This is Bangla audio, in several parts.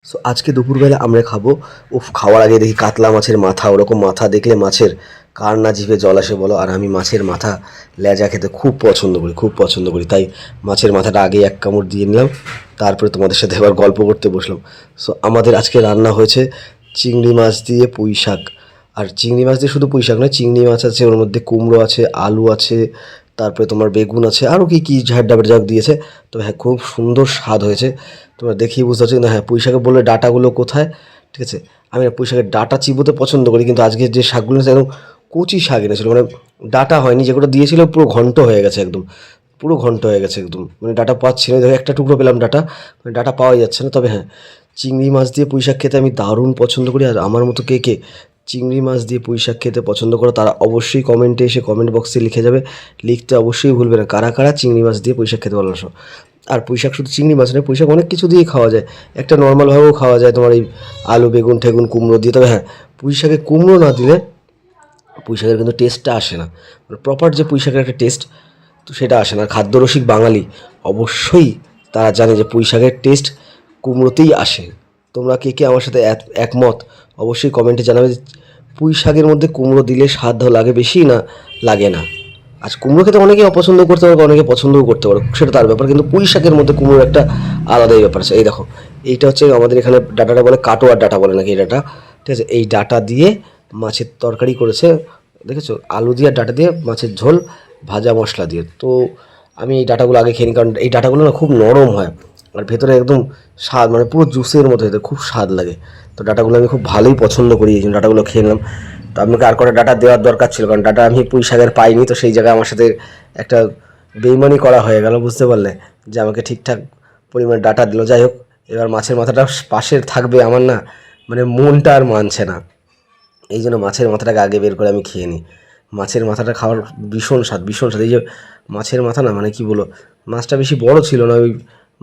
সো আজকে দুপুরবেলা আমরা খাবো। খাওয়ার আগে দেখি কাতলা মাছের মাথা, ওরকম মাথা দেখলে মাছের কার না জিভে জল আসে বলো। আর আমি মাছের মাথা লেজা খেতে খুব পছন্দ করি, খুব পছন্দ করি, তাই মাছের মাথাটা আগে এক কামড় দিয়ে নিলাম, তারপরে তোমাদের সাথে এবার গল্প করতে বসলাম। সো আমাদের আজকে রান্না হয়েছে চিংড়ি মাছ দিয়ে পুঁই শাক। আর চিংড়ি মাছ দিয়ে শুধু পুঁই শাক নয়, চিংড়ি মাছ আছে, ওর মধ্যে কুমড়ো আছে, আলু আছে, তারপরে তোমার বেগুন আছে, আরও কী কী ঝাড় ডাবের দিয়েছে। তবে হ্যাঁ, খুব সুন্দর স্বাদ হয়েছে। তোমরা দেখেই বুঝতে পারছো কিন্তু। হ্যাঁ, পুঁই শাকে বললে ডাঁটাগুলো কোথায়, ঠিক আছে। আমি না পুঁই শাকের ডাঁটা চিবোতে পছন্দ করি, কিন্তু আজকে যে শাকগুলো এনেছে একদম কচি শাক এনেছিলো, মানে ডাঁটা হয়নি, যেগুলো দিয়েছিল পুরো ঘন্ট হয়ে গেছে একদম, পুরো ঘন্ট হয়ে গেছে একদম, মানে ডাঁটা পাচ্ছি না। দেখো একটা টুকরো পেলাম ডাঁটা, মানে ডাঁটা পাওয়াই যাচ্ছে না। তবে হ্যাঁ, চিংড়ি মাছ দিয়ে পুঁই শাক খেতে আমি দারুণ পছন্দ করি। আর আমার মতো কে কে চিংড়ি মাছ দিয়ে পুঁই শাক খেতে পছন্দ করো তারা অবশ্যই কমেন্টে এসে কমেন্ট বক্সে লিখে যাবে। লিখতে অবশ্যই ভুলবে না কারা কারা চিংড়ি মাছ দিয়ে পুঁই শাক খেতে ভালোবাসো। আর পুঁই শাক শুধু চিংড়ি মাছ নয়, পুঁই শাক অনেক কিছু দিয়েই খাওয়া যায়। একটা নর্মালভাবেও খাওয়া যায়, তোমার এই আলু বেগুন ঠেগুন কুমড়ো দিয়ে। তবে হ্যাঁ, পুঁই শাকে কুমড়ো না দিলে পুঁই শাকের কিন্তু টেস্টটা আসে না, মানে প্রপার যে পুঁই শাকের একটা টেস্ট, তো সেটা আসে না। খাদ্যরসিক বাঙালি অবশ্যই তারা জানে যে পুঁই শাকের টেস্ট কুমড়োতেই আসে। তোমরা কে কে আমার সাথে একমত অবশ্যই কমেন্টে জানাবে যে পুঁই শাকের মধ্যে কুমড়ো দিলে স্বাদ লাগে বেশি না লাগে না। আজ কুমড়ো খেতে অনেকেই অপছন্দ করতে পারো, অনেকে পছন্দও করতে পারো, সেটা তার ব্যাপার, কিন্তু পুঁই শাকের মধ্যে কুমড়োর একটা আলাদাই ব্যাপার আছে। এই দেখো, এইটা হচ্ছে আমাদের এখানে ডাটাটা বলে কাটোয়ার ডাটা বলে নাকি এই ডাটা, ঠিক আছে। এই ডাটা দিয়ে মাছের তরকারি করেছে, দেখেছো, আলু দিয়ে আর ডাটা দিয়ে মাছের ঝোল ভাজা মশলা দিয়ে। তো আমি এই ডাটাগুলো আগে খেয়ে নিই, কারণ এই ডাটাগুলো না খুব নরম হয়, আর ভেতরে একদম স্বাদ, মানে পুরো জুসের মতো হতে খুব স্বাদ লাগে। তো ডাটাগুলো আমি খুব ভালোই পছন্দ করি, এই জন্য ডাটাগুলো খেয়ে নিলাম। তো আপনাকে আর কটা ডাটা দেওয়ার দরকার ছিল, কারণ ডাটা আমি পুঁই শাকের পাইনি, তো সেই জায়গায় আমার সাথে একটা বেইমানি করা হয়ে গেল, বুঝতে পারলে, যে আমাকে ঠিকঠাক পরিমাণে ডাটা দিল। যাই হোক, এবার মাছের মাথাটা পাশে থাকবে, আমার না মানে মনটা আর মানছে না, এই জন্য মাছের মাথাটাকে আগে বের করে আমি খেয়ে নিই। মাছের মাথাটা খাওয়ার ভীষণ স্বাদ, ভীষণ স্বাদ। এই যে মাছের মাথা না, মানে কি বলো, মাছটা বেশি বড় ছিল না। ওই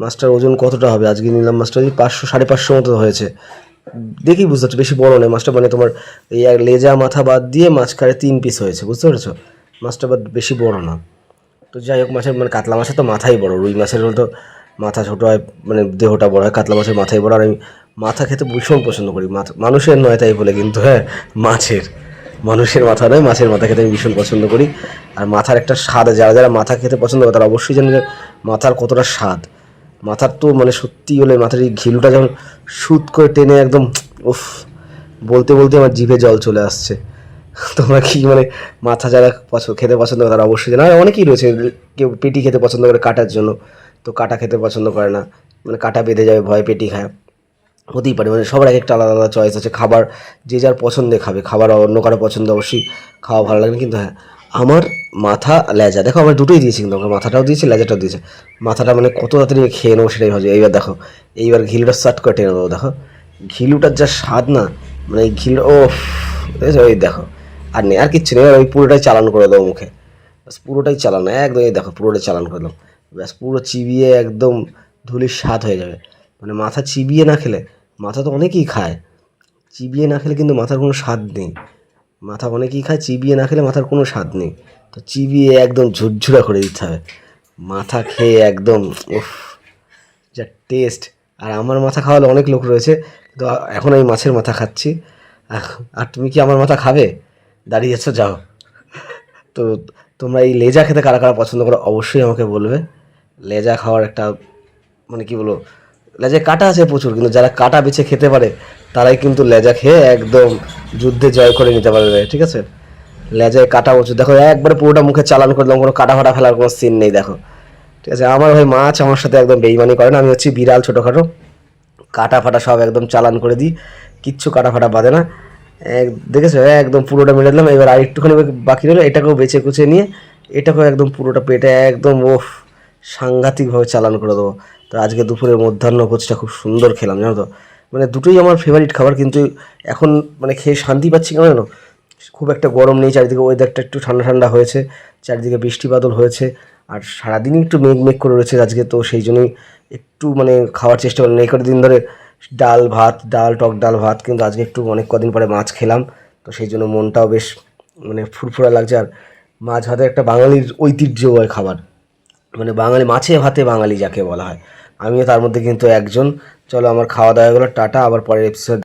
মাছটার ওজন কতটা হবে, আজকে নিলাম মাছটা ওই 500 550 মতো হয়েছে। দেখি বুঝতে পারছো, বেশি বড় নয় মাছটা, মানে তোমার এই এক লেজা মাথা বাদ দিয়ে মাঝখানে 3 পিস হয়েছে, বুঝতে পেরেছো। মাছটা বাদ বেশি বড় না। তো যাই হোক, মাছের মানে কাতলা মাছের তো মাথাই বড়, রুই মাছের তো মাথা ছোটো হয়, মানে দেহটা বড় হয়, কাতলা মাছের মাথাই বড়। আর আমি মাথা খেতে ভীষণ পছন্দ করি, মাথা মানুষের নয় তাই বলে, কিন্তু হ্যাঁ, মাছের, মানুষের মাথা নয়, মাছের মাথা খেতে আমি ভীষণ পছন্দ করি। আর মাথার একটা স্বাদ, যারা যারা মাথা খেতে পছন্দ করে তারা অবশ্যই জানে যে মাথার কতটা স্বাদ। মাথার তো মানে সত্যি হলে মাথার এই ঘিলুটা যখন শুট করে টেনে একদম, উফ, বলতে বলতে আমার জিভে জল চলে আসছে। তোমরা কি মানে মাথা যারা খেতে পছন্দ করে তারা অবশ্যই জানো। আর অনেকেই রয়েছে, কেউ পেটি খেতে পছন্দ করে কাটার জন্য, তো কাটা খেতে পছন্দ করে না, মানে কাটা বেঁধে যাবে ভয় পেটি খায়, হতেই পারে, মানে সবার এক একটা আলাদা আলাদা চয়েস আছে। খাবার যে যার পছন্দে খাবে, খাবার অন্য কারো পছন্দ অবশ্যই খাওয়া ভালো লাগে না। কিন্তু হ্যাঁ, আমার মাথা লেজা দেখো, আমার দুটোই দিয়েছি, কিন্তু আমার মাথাটাও দিয়েছে লেজাটাও দিয়েছে। মাথাটা মানে কত তাড়াতাড়ি খেয়ে নেবো সেটাই ভাবছি। এইবার দেখো, এইবার ঘিলুটা সাট করে টেনে নেবো, দেখো ঘিলুটার যা স্বাদ না, মানে এই ঘিল, ও ওই দেখো, আর নেই, আর কিচ্ছু নেই, ওই পুরোটাই চালান করে দেবো মুখে, ব্যাস পুরোটাই চালানো একদম। এই দেখো পুরোটাই চালান করে দিলাম, ব্যাস পুরো চিবিয়ে একদম ধুলির স্বাদ হয়ে যাবে। মানে মাথা চিবিয়ে না খেলে, মাথা তো অনেকেই খায়, চিবিয়ে না খেলে কিন্তু মাথার কোনো স্বাদ নেই। মাথা অনেকেই খায়, চিবিয়ে না খেলে মাথার কোনো স্বাদ নেই। তো চিবিয়ে একদম ঝুরঝুরা করে দিতে হবে মাথা খেয়ে একদম, উফ, যা টেস্ট। আর আমার মাথা খাওয়ালে অনেক লোক রয়েছে, কিন্তু এখন আমি মাছের মাথা খাচ্ছি। আর তুমি কি আমার মাথা খাবে? দাঁড়িয়েছো, যাও। তো তোমরা এই লেজা খেতে কারা কারা পছন্দ করো অবশ্যই আমাকে বলবে। লেজা খাওয়ার একটা, মানে কি বলবো, লেজায় কাটা আছে প্রচুর, কিন্তু যারা কাটা বেছে খেতে পারে তারাই কিন্তু লেজা খেয়ে একদম যুদ্ধে জয় করে নিতে পারবে, ঠিক আছে। লেজায় কাটা প্রচুর, দেখো একবারে পুরোটা মুখে চালান করে দিলাম, কোনো কাটা ফাটা ফেলার কোনো সিন নেই, দেখো, ঠিক আছে। আমার ভাই মাছ আমার সাথে একদম বেইমানি করে না, আমি হচ্ছি বিড়াল ছোটোখাটো, কাটা ফাটা সব একদম চালান করে দিই, কিচ্ছু কাটা ফাটা বাঁধে না। দেখেছো, একদম পুরোটা মেরে দিলাম। এবার আর একটুখানি বাকি রইলো, এটাকেও বেছে কুচে নিয়ে এটাকেও একদম পুরোটা পেটে একদম, ওফ, সাংঘাতিকভাবে চালান করে দেবো। তো আজকে দুপুরের মধ্যাহ্ন ভোজটা খুব সুন্দর খেলাম, জানো তো, মানে দুটোই আমার ফেভারিট খাবার, কিন্তু এখন মানে খেয়ে শান্তি পাচ্ছি কেন জানো, খুব একটা গরম নেই, চারিদিকে ওয়েদারটা একটু ঠান্ডা ঠান্ডা হয়েছে, চারিদিকে বৃষ্টি বাদল হয়েছে, আর সারাদিনই একটু মেঘ মেঘ করে রয়েছে আজকে, তো সেই জন্যই একটু মানে খাওয়ার চেষ্টা করলাম। এই কটা দিন ধরে ডাল ভাত, ডাল টক ডাল ভাত, কিন্তু আজকে একটু অনেক কদিন পরে মাছ খেলাম, তো সেই জন্য মনটাও বেশ মানে ফুরফুরা লাগছে। আর মাছ ভাতে একটা বাঙালির ঐতিহ্যময় খাবার, মানে বাঙালি মাছে ভাতে বাঙালি যাকে বলা হয়, আমিও তার মধ্যে কিন্তু একজন। চলো আমার খাওয়া দাওয়া হয়ে গেলো, টাটা, আবার পরের এপিসোড।